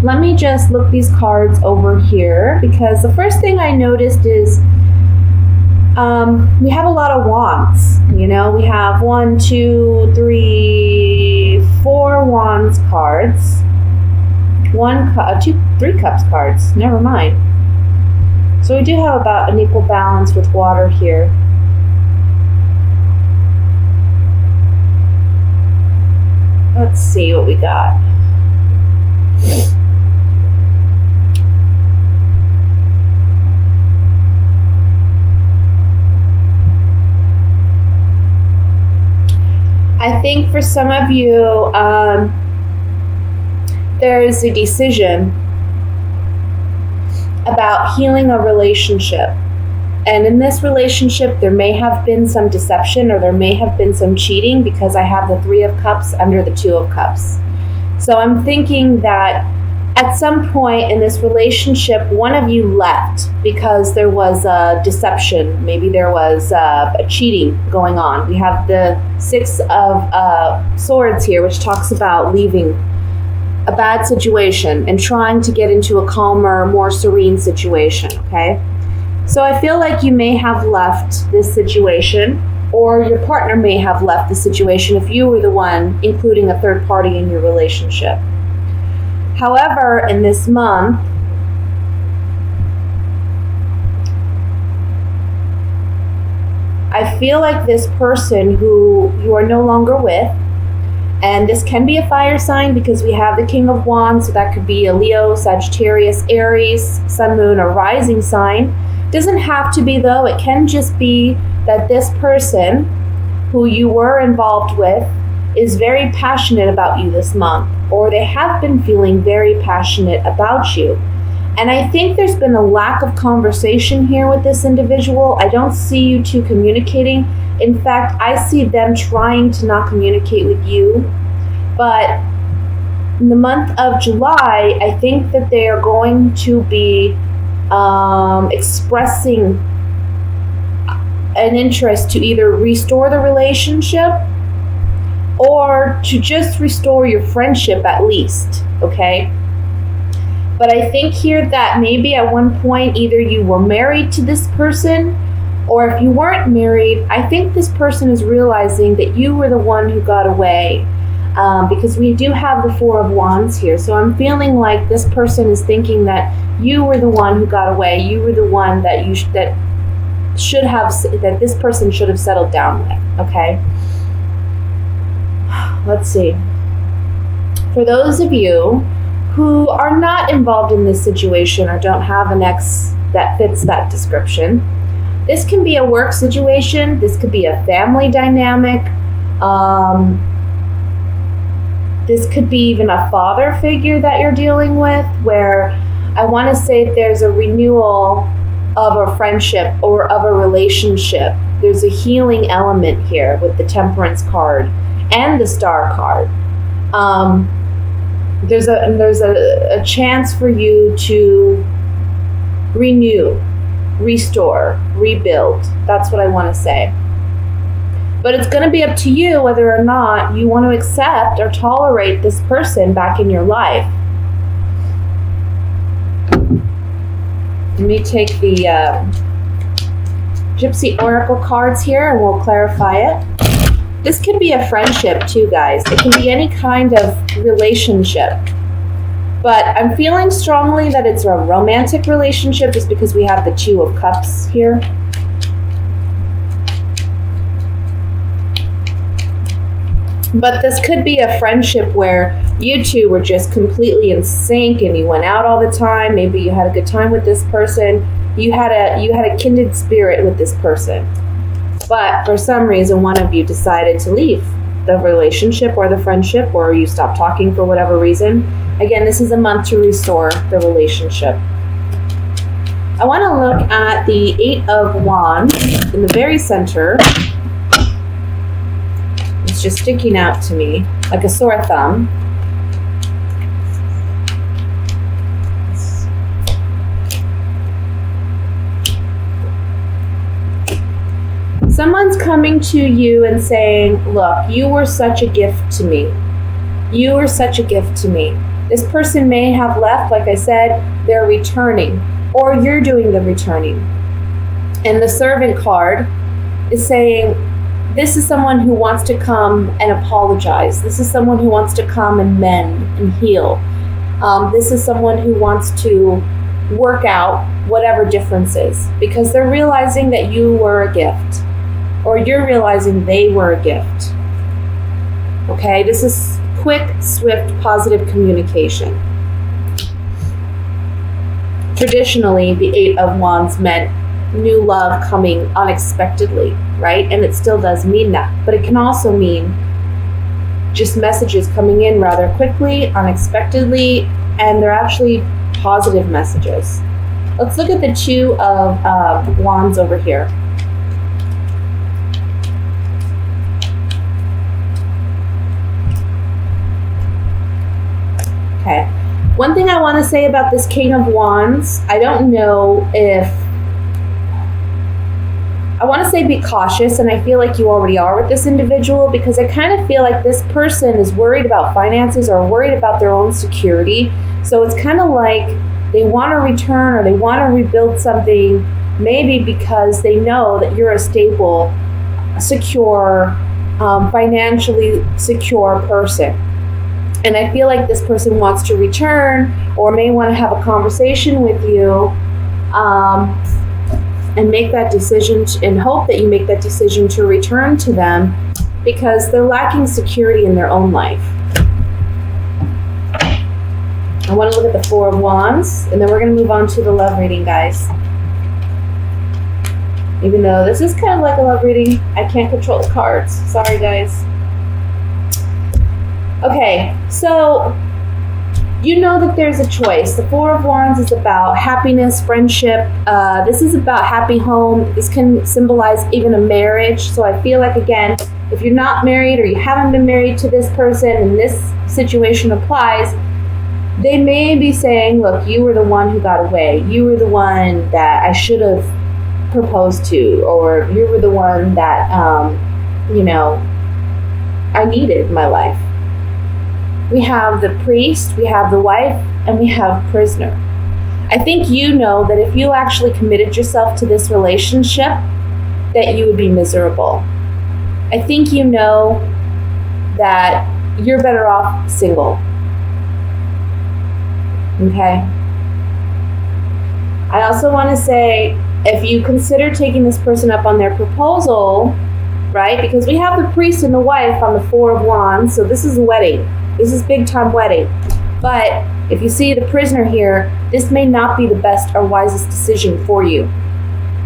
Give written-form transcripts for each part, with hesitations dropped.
let me just look these cards over here, because the first thing I noticed is we have a lot of wands. You know, we have 1, 2, 3, 4 wands cards. 3 cups cards. Never mind. So we do have about an equal balance with water here. Let's see what we got. I think for some of you, there is a decision about healing a relationship. And in this relationship, there may have been some deception, or there may have been some cheating, because I have the 3 of Cups under the 2 of Cups. So I'm thinking that at some point in this relationship, one of you left because there was a deception. Maybe there was a cheating going on. We have the 6 of Swords here, which talks about leaving a bad situation and trying to get into a calmer, more serene situation, okay? So I feel like you may have left this situation, or your partner may have left the situation if you were the one including a third party in your relationship. However, in this month, I feel like this person who you are no longer with, and this can be a fire sign because we have the King of Wands, so that could be a Leo, Sagittarius, Aries, Sun, Moon, or Rising sign. Doesn't have to be though, it can just be that this person who you were involved with is very passionate about you this month, or they have been feeling very passionate about you. And I think there's been a lack of conversation here with this individual. I don't see you two communicating. In fact, I see them trying to not communicate with you. But in the month of July, I think that they are going to be expressing an interest to either restore the relationship or to just restore your friendship at least, okay? But I think here that maybe at one point either you were married to this person, or if you weren't married, I think this person is realizing that you were the one who got away, because we do have the 4 of Wands here. So I'm feeling like this person is thinking that you were the one who got away. You were the one that that this person should have settled down with, okay? Let's see. For those of you who are not involved in this situation or don't have an ex that fits that description, this can be a work situation. This could be a family dynamic. This could be even a father figure that you're dealing with, where I want to say there's a renewal of a friendship or of a relationship. There's a healing element here with the Temperance card and the Star card. There's a chance for you to renew, restore, rebuild. That's what I want to say. But it's going to be up to you whether or not you want to accept or tolerate this person back in your life. Let me take the Gypsy Oracle cards here and we'll clarify it. This could be a friendship too, guys. It can be any kind of relationship. But I'm feeling strongly that it's a romantic relationship just because we have the 2 of Cups here. But this could be a friendship where you two were just completely in sync and you went out all the time. Maybe you had a good time with this person. You had a kindred spirit with this person. But for some reason, one of you decided to leave the relationship or the friendship, or you stopped talking for whatever reason. Again, this is a month to restore the relationship. I want to look at the 8 of Wands in the very center. It's just sticking out to me like a sore thumb. Someone's coming to you and saying, look, you were such a gift to me. You were such a gift to me. This person may have left, like I said, they're returning, or you're doing the returning. And the servant card is saying, this is someone who wants to come and apologize. This is someone who wants to come and mend and heal. This is someone who wants to work out whatever differences, because they're realizing that you were a gift, or you're realizing they were a gift. Okay, this is quick, swift, positive communication. Traditionally, the Eight of Wands meant new love coming unexpectedly, right? And it still does mean that, but it can also mean just messages coming in rather quickly, unexpectedly, and they're actually positive messages. Let's look at the Two of Wands over here. Okay. One thing I want to say about this King of Wands, I don't know if, I want to say be cautious, and I feel like you already are with this individual, because I kind of feel like this person is worried about finances or worried about their own security. So it's kind of like they want to return or they want to rebuild something, maybe because they know that you're a stable, secure, financially secure person. And I feel like this person wants to return, or may want to have a conversation with you, and make that decision, and hope that you make that decision to return to them, because they're lacking security in their own life. I want to look at the Four of Wands, and then we're going to move on to the love reading, guys. Even though this is kind of like a love reading, I can't control the cards. Sorry, guys. Okay, so you know that there's a choice. The Four of Wands is about happiness, friendship. This is about happy home. This can symbolize even a marriage. So I feel like, again, if you're not married or you haven't been married to this person and this situation applies, they may be saying, look, you were the one who got away. You were the one that I should have proposed to, or you were the one that, I needed in my life. We have the priest, we have the wife, and we have prisoner. I think you know that if you actually committed yourself to this relationship, that you would be miserable. I think you know that you're better off single. Okay? I also want to say, if you consider taking this person up on their proposal, right? Because we have the priest and the wife on the Four of Wands, so this is a wedding. This is big time wedding. But if you see the prisoner here, this may not be the best or wisest decision for you,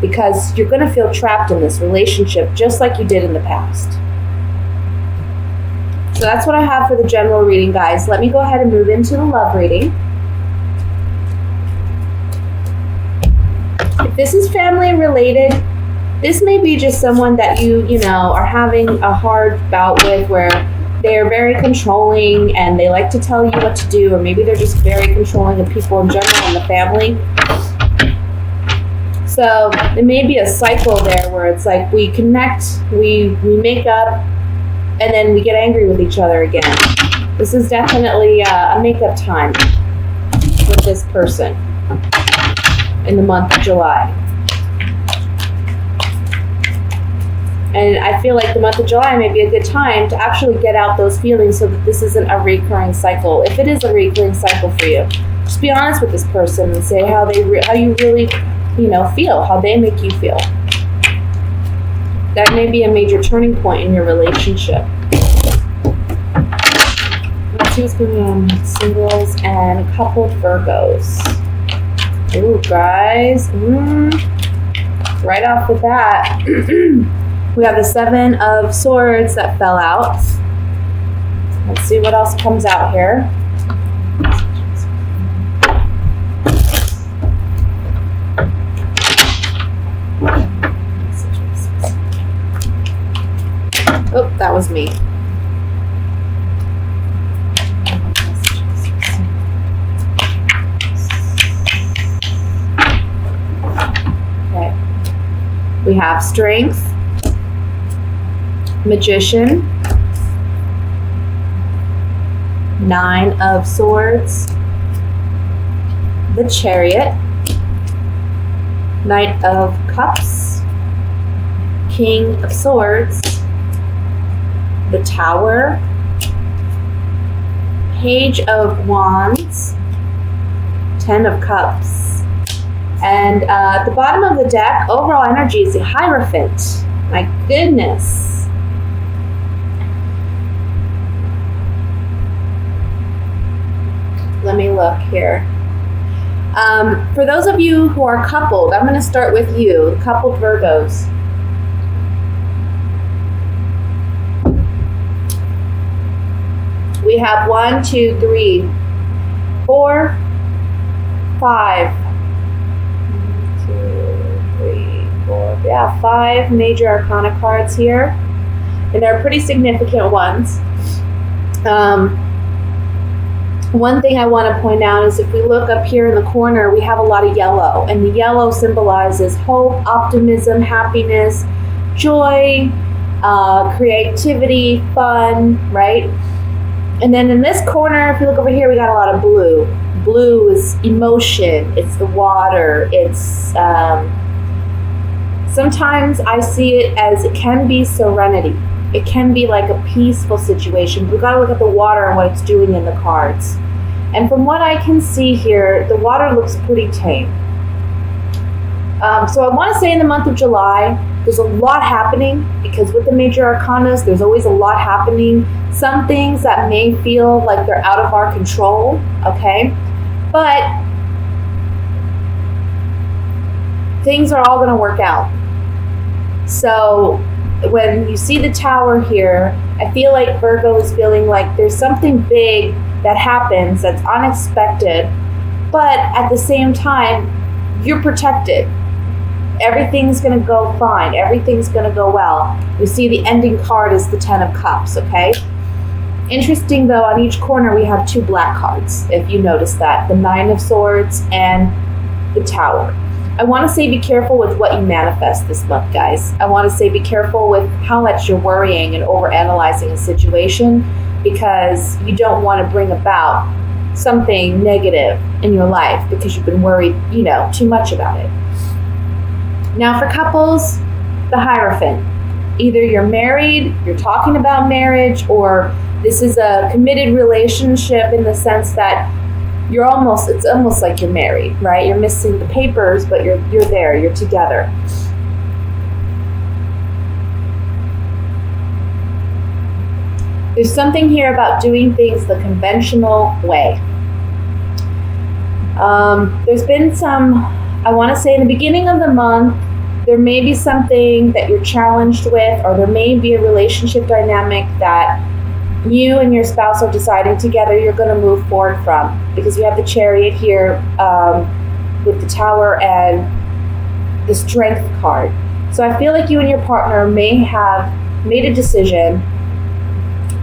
because you're going to feel trapped in this relationship just like you did in the past. So that's what I have for the general reading, guys. Let me go ahead and move into the love reading. If this is family related, this may be just someone that you are having a hard bout with, where they're very controlling and they like to tell you what to do, or maybe they're just very controlling of people in general in the family. So there may be a cycle there where it's like we connect, we make up, and then we get angry with each other again. This is definitely a makeup time with this person in the month of July. And I feel like the month of July may be a good time to actually get out those feelings, so that this isn't a recurring cycle. If it is a recurring cycle for you, just be honest with this person and say how you really, feel, how they make you feel. That may be a major turning point in your relationship. Let's see what's going on with singles and a couple Virgos. Ooh, guys. Right off the bat. We have the Seven of Swords that fell out. Let's see what else comes out here. Oh, that was me. Okay. We have Strength, Magician, Nine of Swords, the Chariot, Knight of Cups, King of Swords, the Tower, Page of Wands, Ten of Cups, and at the bottom of the deck, overall energy is the Hierophant. My goodness. Let me look here. For those of you who are coupled, I'm going to start with you, coupled Virgos. We have 1, 2, 3, 4, 5. 1, 2, 3, 4. Yeah, 5 major arcana cards here. And they're pretty significant ones. One thing I want to point out is if we look up here in the corner, we have a lot of yellow. And the yellow symbolizes hope, optimism, happiness, joy, creativity, fun, right? And then in this corner, if you look over here, we got a lot of blue. Blue is emotion. It's the water. It's sometimes I see it as it can be serenity. It can be like a peaceful situation. We've got to look at the water and what it's doing in the cards. And from what I can see here, the water looks pretty tame. So I want to say in the month of July, there's a lot happening because with the major arcanas, there's always a lot happening. Some things that may feel like they're out of our control, okay? But things are all going to work out. So when you see the Tower here, I feel like Virgo is feeling like there's something big that happens that's unexpected, but at the same time, you're protected. Everything's going to go fine. Everything's going to go well. You see the ending card is the Ten of Cups, okay? Interesting, though, on each corner we have 2 black cards, if you notice that. The Nine of Swords and the Tower. I want to say be careful with what you manifest this month, guys. I want to say be careful with how much you're worrying and overanalyzing a situation because you don't want to bring about something negative in your life because you've been worried, too much about it. Now for couples, the Hierophant. Either you're married, you're talking about marriage, or this is a committed relationship in the sense that it's almost like you're married, right? You're missing the papers, but you're there, you're together. There's something here about doing things the conventional way. There's been I want to say in the beginning of the month, there may be something that you're challenged with, or there may be a relationship dynamic that you and your spouse are deciding together you're going to move forward from, because you have the Chariot here with the Tower and the Strength card. So I feel like you and your partner may have made a decision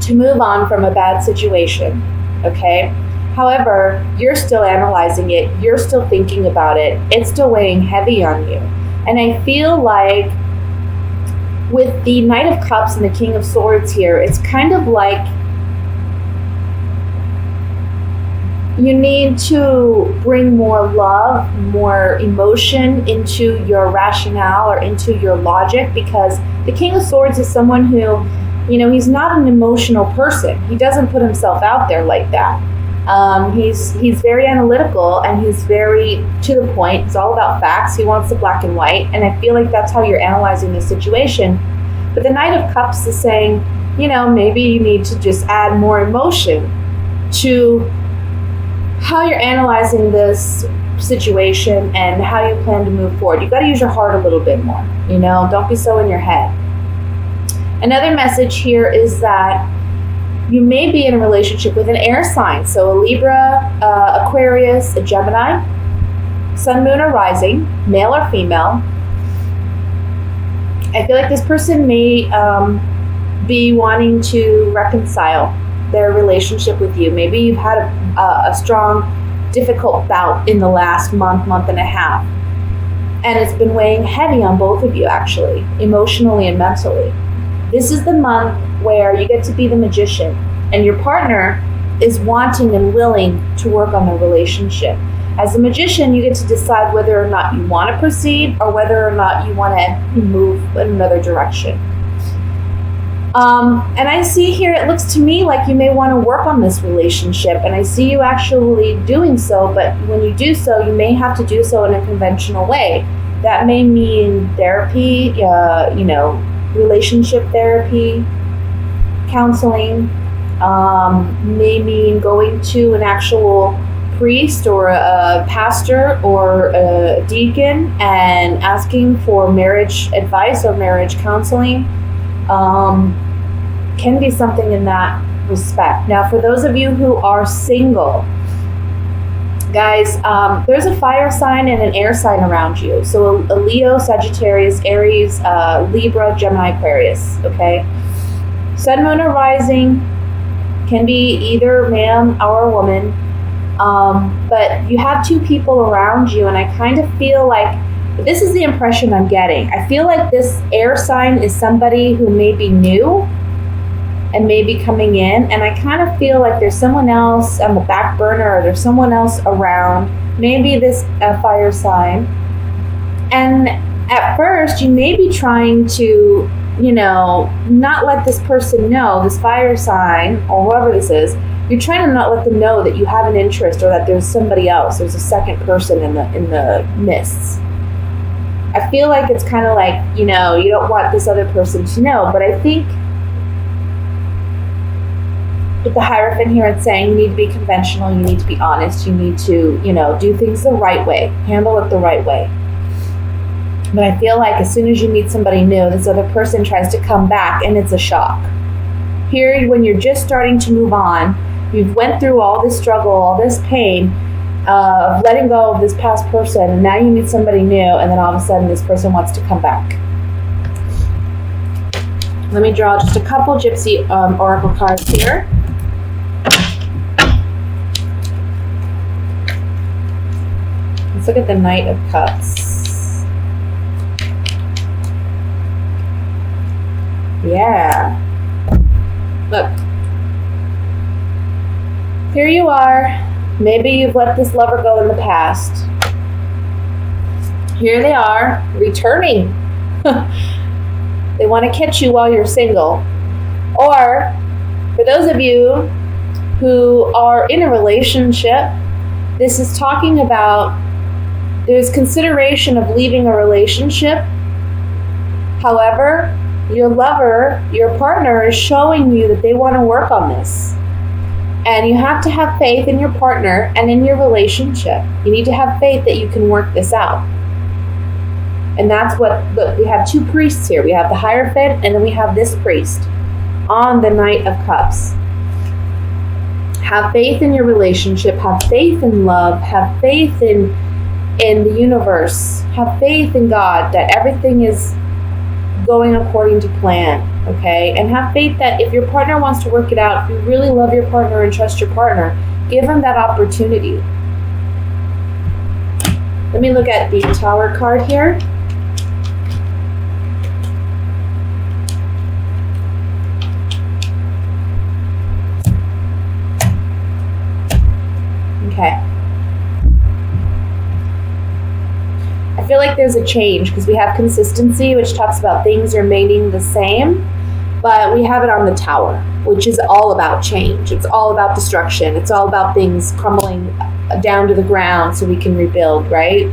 to move on from a bad situation, okay? However, you're still analyzing it, you're still thinking about it, it's still weighing heavy on you. And I feel like with the Knight of Cups and the King of Swords here, it's kind of like you need to bring more love, more emotion into your rationale or into your logic, because the King of Swords is someone who, he's not an emotional person. He doesn't put himself out there like that. He's very analytical and he's very to the point. It's all about facts. He wants the black and white. And I feel like that's how you're analyzing the situation. But the Knight of Cups is saying, maybe you need to just add more emotion to how you're analyzing this situation and how you plan to move forward. You got to use your heart a little bit more, don't be so in your head. Another message here is that you may be in a relationship with an air sign. So a Libra, Aquarius, a Gemini, Sun, Moon, or Rising, male or female. I feel like this person may be wanting to reconcile their relationship with you. Maybe you've had a strong, difficult bout in the last month and a half. And it's been weighing heavy on both of you, actually, emotionally and mentally. This is the month where you get to be the magician, and your partner is wanting and willing to work on the relationship. As a magician, you get to decide whether or not you want to proceed or whether or not you want to move in another direction. And I see here, it looks to me like you may want to work on this relationship, and I see you actually doing so, but when you do so, you may have to do so in a conventional way. That may mean therapy, relationship therapy, counseling, may mean going to an actual priest or a pastor or a deacon and asking for marriage advice or marriage counseling. Can be something in that respect. Now, for those of you who are single, guys, there's a fire sign and an air sign around you. So a Leo, Sagittarius, Aries, Libra, Gemini, Aquarius, okay? Sun, moon, or rising can be either man or woman. But you have two people around you, and I kind of feel like this is the impression I'm getting. I feel like this air sign is somebody who may be new and may be coming in, and I kind of feel like there's someone else on the back burner, or there's someone else around, maybe this fire sign. And at first, you may be trying to, not let this person know, this fire sign, or whoever this is, you're trying to not let them know that you have an interest or that there's somebody else, there's a second person in the mists. I feel like it's kind of like, you don't want this other person to know, but I think with the Hierophant here, it's saying you need to be conventional, you need to be honest, you need to, do things the right way, handle it the right way. But I feel like as soon as you meet somebody new, this other person tries to come back, and it's a shock. Here, when you're just starting to move on, you've went through all this struggle, all this pain of letting go of this past person, and now you meet somebody new, and then all of a sudden this person wants to come back. Let me draw just a couple Gypsy Oracle cards here. Let's look at the Knight of Cups. Yeah. Look. Here you are. Maybe you've let this lover go in the past. Here they are, returning. They want to catch you while you're single. Or, for those of you who are in a relationship, this is talking about there's consideration of leaving a relationship. However, your lover, your partner, is showing you that they want to work on this. And you have to have faith in your partner and in your relationship. You need to have faith that you can work this out. And that's what, look, we have two priests here. We have the Hierophant, and then we have this priest on the Knight of Cups. Have faith in your relationship. Have faith in love. Have faith in the universe. Have faith in God that everything is going according to plan, okay? And have faith that if your partner wants to work it out, if you really love your partner and trust your partner, give them that opportunity. Let me look at the Tower card here. Okay. I feel like there's a change because we have consistency, which talks about things remaining the same, but we have it on the Tower, which is all about change. It's all about destruction. It's all about things crumbling down to the ground so we can rebuild, right?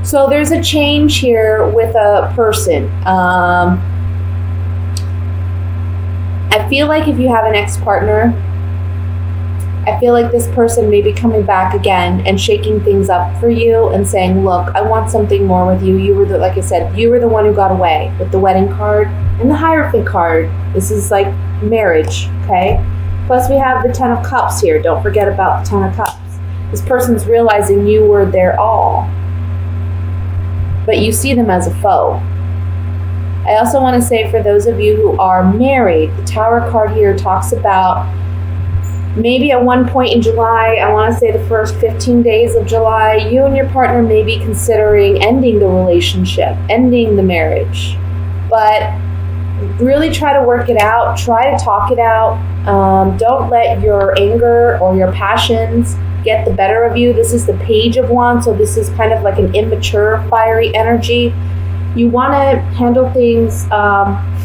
So there's a change here with a person. I feel like if you have an ex-partner, I feel like this person may be coming back again and shaking things up for you and saying, look, I want something more with you. You were like I said, you were the one who got away with the wedding card and the Hierophant card. This is like marriage, okay? Plus we have the Ten of Cups here. Don't forget about the Ten of Cups. This person's realizing you were their all, but you see them as a foe. I also want to say for those of you who are married, the Tower card here talks about maybe at one point in July, I want to say the first 15 days of July, you and your partner may be considering ending the relationship, ending the marriage. But really try to work it out. Try to talk it out. Don't let your anger or your passions get the better of you. This is the Page of Wands, so this is kind of like an immature, fiery energy. You want to handle things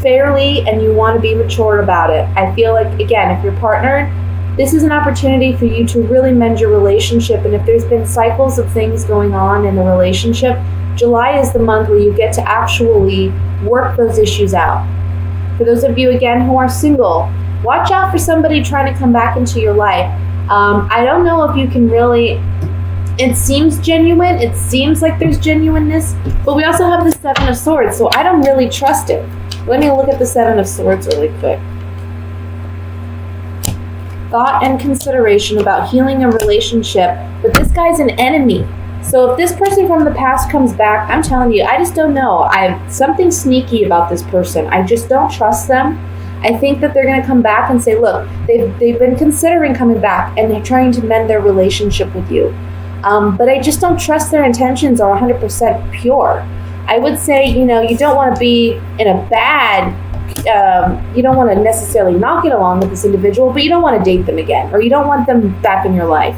fairly, and you want to be mature about it. I feel like, again, if you're partnered, this is an opportunity for you to really mend your relationship. And if there's been cycles of things going on in the relationship, July is the month where you get to actually work those issues out. For those of you, again, who are single, watch out for somebody trying to come back into your life. I don't know if you can really, it seems genuine, it seems like there's genuineness, but we also have the Seven of Swords, so I don't really trust it. Let me look at the Seven of Swords really quick. Thought and consideration about healing a relationship, but this guy's an enemy. So if this person from the past comes back, I'm telling you, I just don't know. I have something sneaky about this person. I just don't trust them. I think that they're going to come back and say, look, they've been considering coming back and they're trying to mend their relationship with you. But I just don't trust their intentions are 100% pure. I would say, you don't want to be in a bad, you don't want to necessarily not get along with this individual, but you don't want to date them again, or you don't want them back in your life.